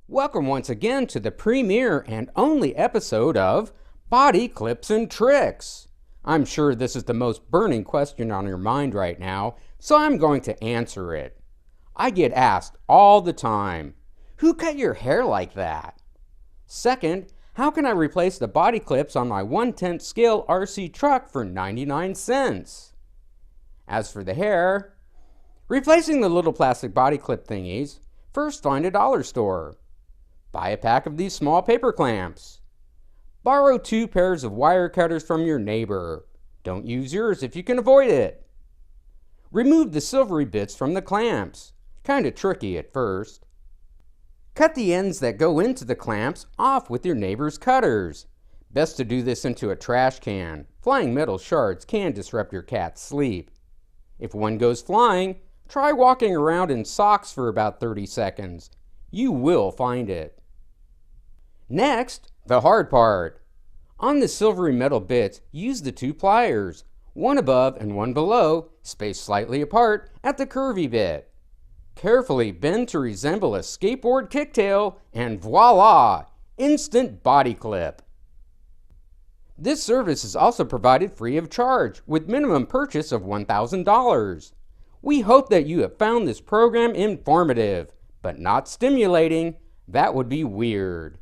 Welcome once again to the premiere and only episode of Body Clips and Tricks. I'm sure this is the most burning question on your mind right now, so I'm going to answer it. I get asked all the time, who cut your hair like that? Second, how can I replace the body clips on my 1/10 scale RC truck for 99 cents? As for the hair, replacing the little plastic body clip thingies, first find a dollar store. Buy a pack of these small paper clamps. Borrow 2 pairs of wire cutters from your neighbor. Don't use yours if you can avoid it. Remove the silvery bits from the clamps. Kinda tricky at first. Cut the ends that go into the clamps off with your neighbor's cutters. Best to do this into a trash can. Flying metal shards can disrupt your cat's sleep. If one goes flying, try walking around in socks for about 30 seconds. You will find it. Next, the hard part. On the silvery metal bits, use the 2 pliers, one above and one below, spaced slightly apart at the curvy bit. Carefully bend to resemble a skateboard kicktail, and voila! Instant body clip. This service is also provided free of charge with minimum purchase of $1,000. We hope that you have found this program informative, but not stimulating. That would be weird.